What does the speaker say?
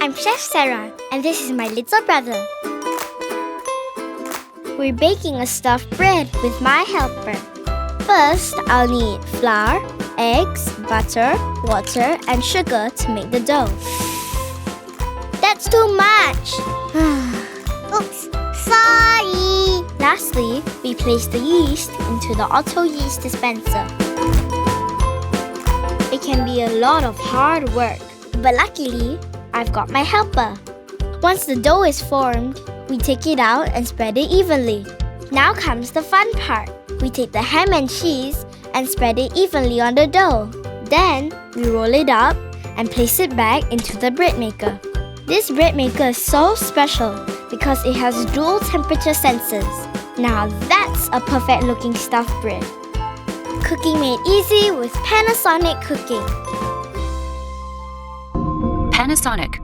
I'm Chef Sarah, and this is my little brother. We're baking a stuffed bread with my helper. First, I'll need flour, eggs, butter, water, and sugar to make the dough. That's too much! Oops, sorry! Lastly, we place the yeast into the auto yeast dispenser. It can be a lot of hard work, but luckily, I've got my helper. Once the dough is formed, we take it out and spread it evenly. Now comes the fun part. We take the ham and cheese and spread it evenly on the dough. Then, we roll it up and place it back into the bread maker. This bread maker is so special because it has dual temperature sensors. Now that's a perfect looking stuffed bread. Cooking made easy with Panasonic Cooking. Panasonic.